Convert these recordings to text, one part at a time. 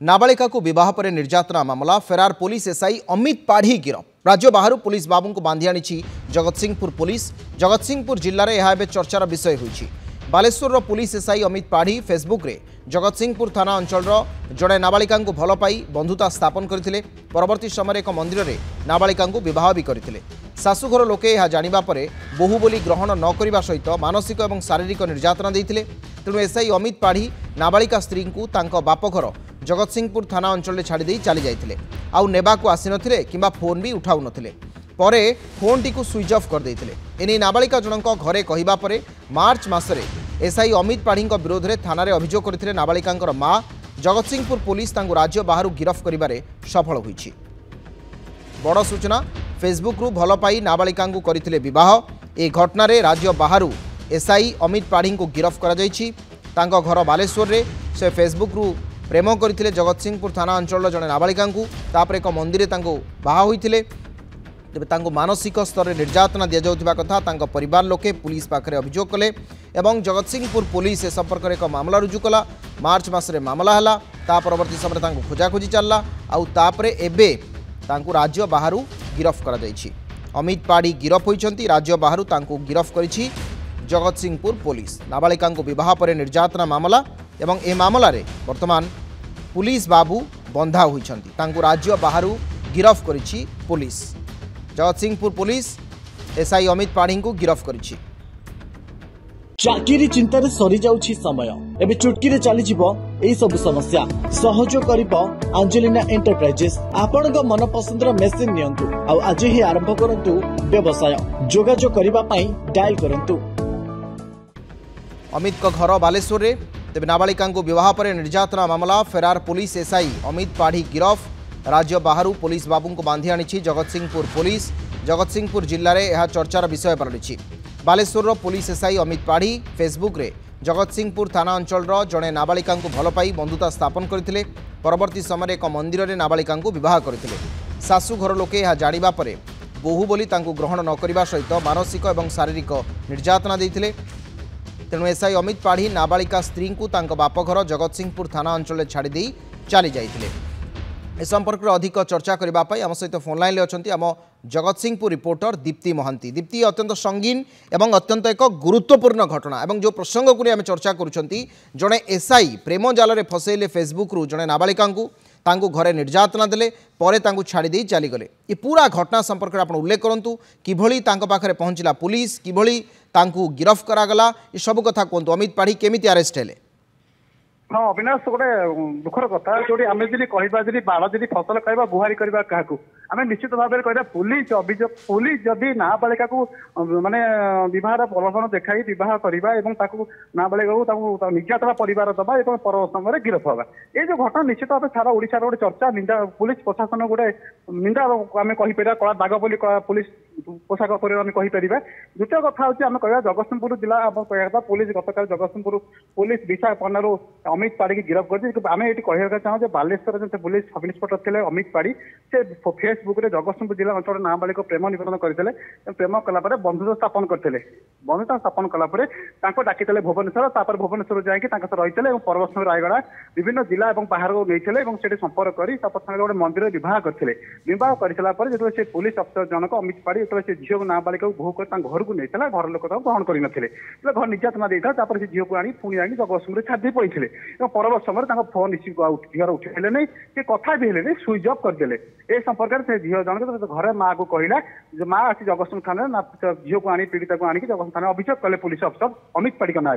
नाबालिका को विवाह पर निर्यातना मामला फेरार पुलिस एसआई अमित पाढ़ी गिरफ। राज्य बाहर पुलिस बाबू को बांधि आनी जगतसिंहपुर पुलिस। जगतसिंहपुर जिले में यह चर्चार विषय होइछि। Baleswar police SI Amit Padhi Facebook रे जगतसिंहपुर थाना अंचल जड़े नाबालिका को भल पाई बंधुता स्थापन करथिले। परवर्ती समय एक मंदिर में नाबालिका को विवाह भी करथिले। शाशुघर लोके यह जानिबा परे बहु बोली ग्रहण न करने सहित मानसिक और शारीरिक निर्यातना देइथिले। तेणु एसआई अमित पाढ़ी नाबालिका स्त्री को तांको बापघर जगतसिंहपुर थाना अंचल छाड़ी चली जाइथिले। आउ नेबाकू आसी नथिले किंबा फोन भी उठाउ नथिले। परे फोन टी को स्विच ऑफ कर देइथिले। एने नाबालिका जनक घरे कहिबा परे मार्च मासरे एसआई अमित पाढ़ी विरोध में थाना अभियोग करथिले नाबालिका माँ। जगतसिंहपुर पुलिस तांको राज्य बाहर गिरफ करिबारे सफल होइछि। बड़ सूचना फेसबुक रु भल पाई नाबालिका को करथिले विवाह। ए घटना रे राज्य बाहर एसआई अमित पाढ़ी को गिरफ करा जाइछि। तांको घर बालेश्वर रे से फेसबुक रु प्रेम करथिले जगतसिंहपुर थाना अंचल जड़े नाबालिका को। तापर एक मंदिर तांको बाहा होइथिले। तेबे तांको मानसिक स्तर में निर्यातना दि जाउथिबा कथा तांको परिवार लोके पुलिस पाखरे अभियोग कले एवं जगतसिंहपुर पुलिस ए संपर्क में एक मामला रुजु कला। मार्च मासरे मामला हला। ता परवर्ती समय तांको खोजाखोजी चलला। आउ तापरे एबे तांको राज्य बाहर गिरफ करा जाइछि। अमित पाढ़ी गिरफ होइछंती। राज्य बाहर तांको गिरफ करिछि जगतसिंहपुर पुलिस। नाबालिका को विवाह पर निर्यातना मामला एवं ए मामला रे वर्तमान पुलिस बाबू बंधा होइछंती। तांको राज्य बाहर गिरफ करिछि police. Jagatsinghpur police SI Amit Padhi को गिरफ करिछि। चाकरी चिंतार सरी जाउछि समय। एबे चुटकी रे चली जीवो एई सब समस्या सहयोग करिबो एंजेलिना एंटरप्राइजेस। आपनक मन पसंदर मेसिन नियंतु आ आज ही आरंभ करंतु व्यवसाय। जोगाजोग करिबा पई डायल करंतु। अमित का घर बालेश्वर रे। तेबे नाबालिका को विवाह पर निर्यातना मामला फेरार पुलिस एसआई अमित पाढ़ी गिरफ। राज्य बाहर पुलिस बाबू को बांधि आनी जगतसिंहपुर पुलिस। जगतसिंहपुर जिले में यह चर्चार विषय पलटि। Baleshwar police SI Amit Padhi Facebook रे जगतसिंहपुर थाना अंचल जड़े नाबालिका को भल पाई बंधुता स्थापन करथिले। परवर्ती समय एक मंदिर में नाबालिका को विवाह करथिले। शाशुघर लोके यह जानिबा परे बहु बोली तांको ग्रहण न करने सहित मानसिक और शारीरिक निर्यातना देइथिले। तेणु एसआई अमित पाढ़ी नाबालिका स्त्री को तांको बापघर जगतसिंहपुर थाना अंचल छाड़ी चली जाइथिले। ए संपर्क में अधिक चर्चा करने आम सहित फोन लाइन अच्छी आम जगतसिंहपुर रिपोर्टर दीप्ति महांती। दीप्ति, अत्यंत संगीन एवं अत्यंत एक गुरुत्वपूर्ण घटना एवं जो प्रसंग को आम चर्चा करुँच जड़े एसआई प्रेम जाल में फसैले फेसबुक रु जड़े नाबालिका तांको घरे निर्यातना देले परे तांको छाड़ी दे चलीगले। ये पूरा घटना संपर्क में आप उल्लेख करूँ किभली तांको पाखरे पहुँचला पुलिस, किभली तांको गिरफ करागला, ये सब कथा कहतु। अमित पाढ़ी केमिति अरेस्ट हेले? हाँ अविनाश, गोटे दुखर कथा जो आम जी कह बाड़ जी फसल कहवा गुहारी करवा क्या आम निश्चित भाव में कहना पुलिस अभियोग पुलिस जदि नाबालिका को माने बह प्रलोभन देखाई बह करवा नाबालिका को निर्यातना परिवार दबा और पर समय गिरफ हवा ये जो घटना निश्चित भाव सारा ओडिशा गोटे चर्चा निंदा पुलिस प्रशासन गोटे निंदा आम कहीपर कला दाग बोली पुलिस पोशाक पर आम कहीपर। द्वितीय कथा हूँ आम कह जगतसिंहपुर जिला आम कह पुलिस गतकाल जगतसिंहपुर पुलिस विशाखापट्टनम अमित पाढ़ी की गिरफ कर आम ये कहना चाहूँ बालेश्वर जो पुलिस सब इन्सपेक्टर थे अमित पाढ़ी से फेसबुक रे जगतसिंहपुर जिला अंचल नाबालिका प्रेम निवेदन करते प्रेम कलापर बंधुता स्थापन करते बंधुता स्थापन कलापर डाकी भुवनेश्वर भुवनेश्वर जाकि रही परवर्त समय रायगड़ा विभिन्न जिला और बाहर को नहीं संपर्क कर गोटे मंदिर बह करते बह कर जो पुलिस अफसर जनक अमित पाढ़ी जो झील नाबालिका बोह कर घर को नहीं घर लोक ग्रहण करते घर निर्यातना देता से झील को आनी पुणी आनी जगतसिंहपुर छाड़ी पड़े परवर्त समय फोन झील उठेले नहीं कि कथा भी हेले स्विच ऑफ करदे। ए संपर्क से झील जनक घर माँ को कहला माँ आसी जगतसिंहपुर थाना झील को आनी पीड़िता को आनी जगतसिंहपुर थाना अभियोग कले पुलिस अफसर अमित पाढ़ी नाँ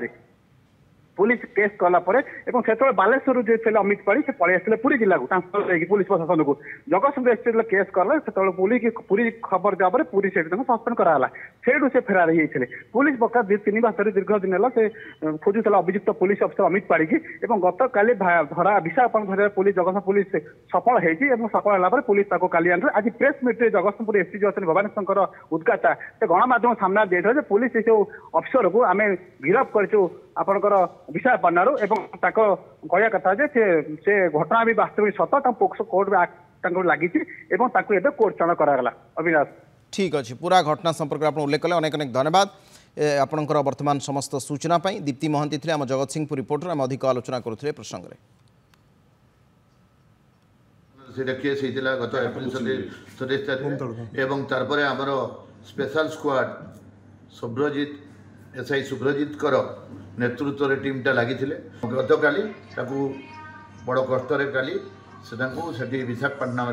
पुलिस केस कलापर से बालेश्वर जो थे अमित पाढ़ी से पलि आते पुरी जिला को पुलिस प्रशासन को जगतसिंहपुर एसपी केस कले से पुरी खबर देवा पुरी से सस्पेंड कराला से फेरार होते पुलिस बका 2-3 मास दीर्घ दिन है खोजुला अभियुक्त पुलिस अफसर अमित पाढ़ी की गत काली धरा विशाखापट्टनम धर पुलिस जगतसिंहपुर पुलिस सफल होती सफल है पुलिस काली आनी आज प्रेस मीट में जगतसिंहपुर एसपी जो अच्छे भवानीशंकर उद्गाता से गणमाध्यम सामना देते पुलिस जो अफसर को आम गिरफ कर आपणकर विशाखापट्टनम कहया कथा से घटना भी वास्तविक सत पोक्सो कोर्ट में लगी कोर्ट चयन करागला। अविनाश, ठीक अच्छे पूरा घटना संपर्क में आप उल्लेख कले अनेक अनेक धन्यवाद। आपणकर वर्तमान समस्त सूचना दीप्ति महांती थे आम जगतसिंहपुर रिपोर्टर आम अधिक आलोचना करुले प्रसंग में। से केस होता गत एप्रिल 27 तारीख एवं तारपर आमर स्पेशल स्क्वाड शुभ्रजित एसआई शुभ्रजित कर नेतृत्व टीमटा लगी गत काली बड़ कष्ट काली से विशाखापट्टनम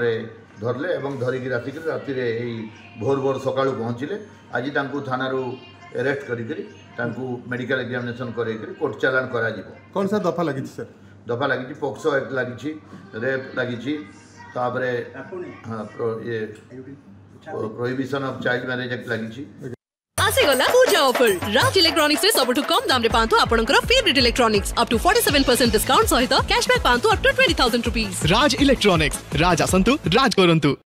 धरले और धरिकी आसिक राति भोर भोर सका पहुँचले आज थाना अरेस्ट करी मेडिकल एग्जामिनेशन कर कोर्ट चालान करा कौन सा दफा लगी सर दफा लगी पोक्सो एक्ट लगी रेप लगी ये prohibition of child marriage act लगी आसीगला पूजा ऑफर राज इलेक्ट्रॉनिक्स से सबटु कम दाम रे पांतु आपनकर favourite electronics up to 47% discount सहित कैशबैक पांतु up to 20,000 rupees. Raj electronics Raj आसंतु राज करंतु।